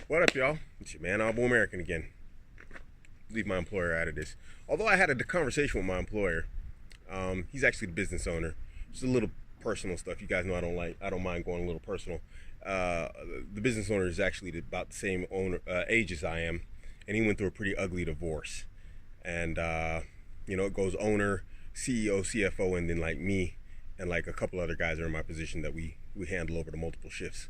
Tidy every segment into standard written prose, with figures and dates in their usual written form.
What up, y'all? It's your man, Abuamerican again. Leave my employer out of this. Although I had a conversation with my employer, he's actually the business owner. Just a little personal stuff. You guys know I don't mind going a little personal. The business owner is actually about the same age as I am, and he went through a pretty ugly divorce. And it goes owner, CEO, CFO, and then like me, and like a couple other guys are in my position that we handle over the multiple shifts.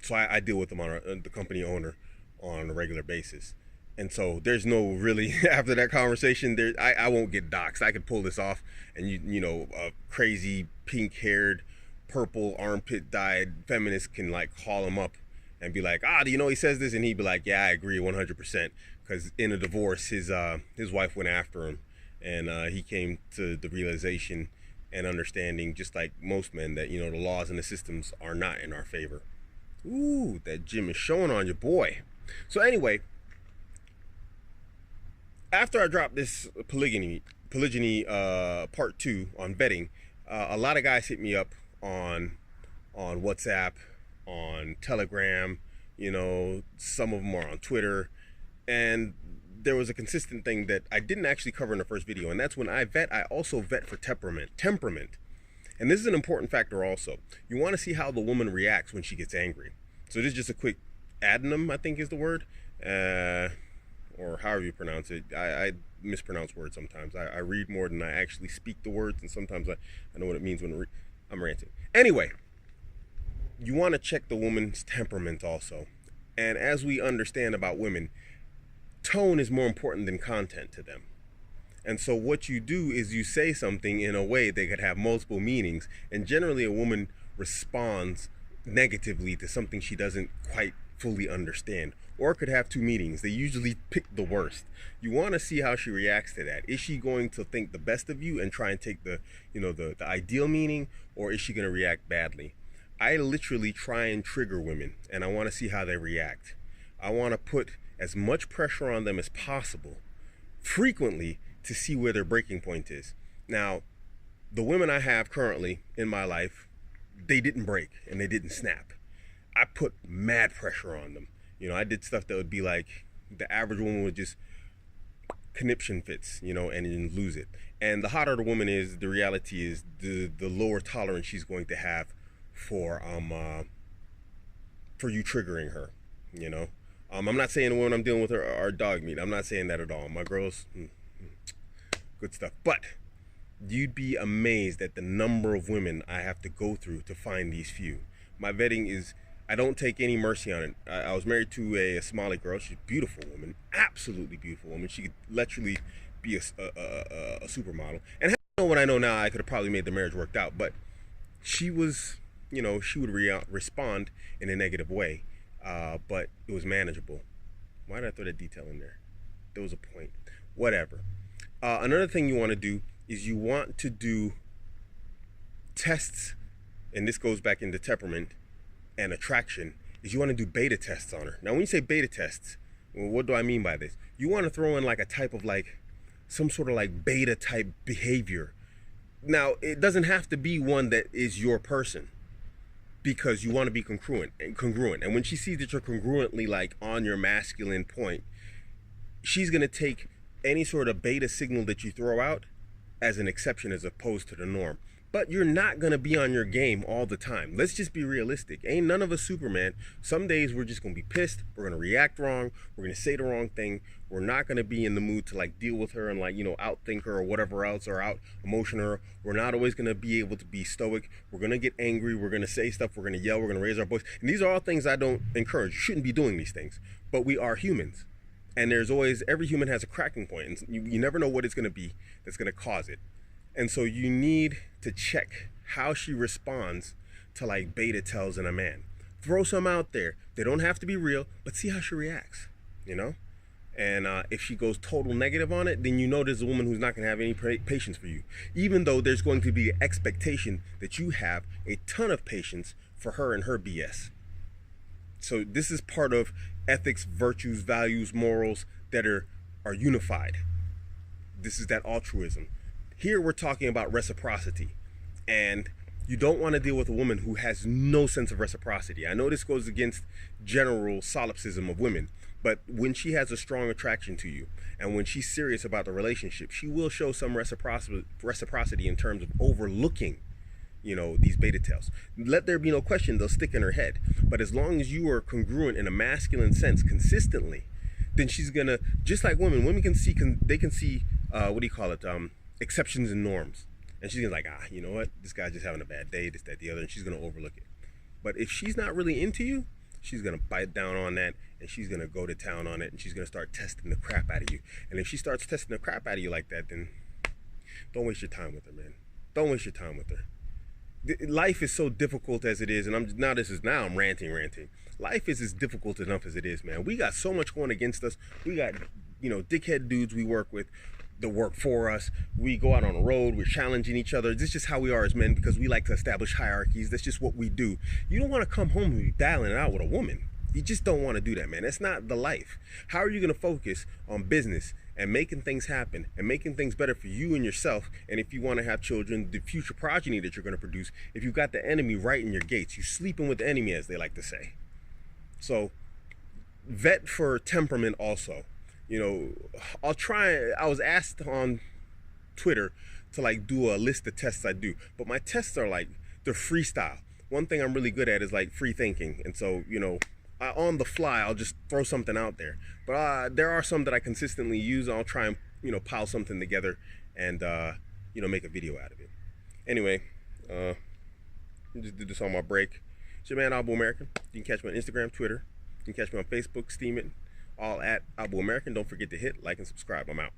So I deal with them on the company owner on a regular basis. And so there's no really, after that conversation, I won't get doxxed. I could pull this off, and a crazy pink-haired, purple armpit dyed feminist can like call him up and be like, do you know he says this? And he'd be like, yeah, I agree 100%. Because in a divorce, his wife went after him, and he came to the realization and understanding, just like most men, that the laws and the systems are not in our favor. Ooh, that gym is showing on your boy. So anyway, after I dropped this polygyny part 2 on vetting, a lot of guys hit me up on WhatsApp, on Telegram. Some of them are on Twitter, and there was a consistent thing that I didn't actually cover in the first video, and that's when I also vet for temperament. And this is an important factor also. You want to see how the woman reacts when she gets angry. So this is just a quick addendum, I think is the word, or however you pronounce it. I mispronounce words sometimes. I read more than I actually speak the words, and sometimes I know what it means when I'm ranting. Anyway, you want to check the woman's temperament also. And as we understand about women, tone is more important than content to them. And so what you do is you say something in a way that could have multiple meanings, and generally a woman responds negatively to something she doesn't quite fully understand, or it could have two meanings. They usually pick the worst. You want to see how she reacts to that. Is she going to think the best of you and try and take the ideal meaning, or is she going to react badly? I literally try and trigger women, and I want to see how they react. I want to put as much pressure on them as possible, frequently, to see where their breaking point is. Now, the women I have currently in my life, they didn't break and they didn't snap. I put mad pressure on them. I did stuff that would be like the average woman would just conniption fits, and then lose it. And the hotter the woman is, the reality is the lower tolerance she's going to have for you triggering her. I'm not saying the women I'm dealing with are dog meat. I'm not saying that at all. My girls, good stuff. But you'd be amazed at the number of women I have to go through to find these few. My vetting is, I don't take any mercy on it. I was married to a Somali girl. She's a beautiful woman, absolutely beautiful woman. She could literally be a supermodel. And had I known what I know now, I could have probably made the marriage worked out. But she was, she would respond in a negative way. But it was manageable. Why did I throw that detail in there? There was a point. Whatever. Another thing you want to do is you want to do tests, and this goes back into temperament and attraction, is you want to do beta tests on her. Now, when you say beta tests, well, what do I mean by this? You want to throw in like a type of some sort of like beta type behavior. Now, it doesn't have to be one that is your person, because you want to be congruent. And when she sees that you're congruently like on your masculine point, she's going to take any sort of beta signal that you throw out as an exception as opposed to the norm. But you're not going to be on your game all the time. Let's just be realistic. Ain't none of us Superman. Some days we're just going to be pissed. We're going to react wrong. We're going to say the wrong thing. We're not going to be in the mood to like deal with her and like, outthink her or whatever else, or out emotion her. We're not always going to be able to be stoic. We're going to get angry. We're going to say stuff. We're going to yell. We're going to raise our voice. And these are all things I don't encourage. You shouldn't be doing these things. But we are humans. And every human has a cracking point. And you never know what it's going to be that's going to cause it. And so you need to check how she responds to like beta tells in a man. Throw some out there. They don't have to be real, but see how she reacts, And if she goes total negative on it, then there's a woman who's not going to have any patience for you. Even though there's going to be the expectation that you have a ton of patience for her and her BS. So this is part of ethics, virtues, values, morals that are unified. This is that altruism. Here we're talking about reciprocity. And You don't want to deal with a woman who has no sense of reciprocity. I know this goes against general solipsism of women, but when she has a strong attraction to you and when she's serious about the relationship, she will show some reciprocity in terms of overlooking, you know, these beta tails. Let there be no question, they'll stick in her head. But as long as you are congruent in a masculine sense consistently, then she's gonna, just like women can see, they can see, what do you call it, exceptions and norms. And she's gonna like, you know what, this guy's just having a bad day, this, that, the other, and she's gonna overlook it. But if she's not really into you, she's gonna bite down on that, and she's gonna go to town on it, and she's gonna start testing the crap out of you. And if she starts testing the crap out of you like that, then don't waste your time with her, man. Don't waste your time with her. Life is so difficult as it is, and I'm ranting. Life is as difficult enough as it is, man. We got so much going against us. We got, you know, dickhead dudes we work with that work for us. We go out on the road, we're challenging each other. This is just how we are as men, because we like to establish hierarchies. That's just what we do. You don't want to come home and be battling it out with a woman. You just don't want to do that, man. That's not the life. How are you going to focus on business and making things happen and making things better for you and yourself? And if you want to have children, the future progeny that you're going to produce, if you've got the enemy right in your gates, you're sleeping with the enemy, as they like to say. So vet for temperament also. You know, I was asked on Twitter to like do a list of tests I do, but my tests are like, they're freestyle. One thing I'm really good at is like free thinking. And so, you know, on the fly, I'll just throw something out there. But there are some that I consistently use. I'll try and, you know, pile something together and, you know, make a video out of it. Anyway, just did this on my break. It's your man, Abuamerican. You can catch me on Instagram, Twitter. You can catch me on Facebook, Steam it. All at Abuamerican. Don't forget to hit like and subscribe. I'm out.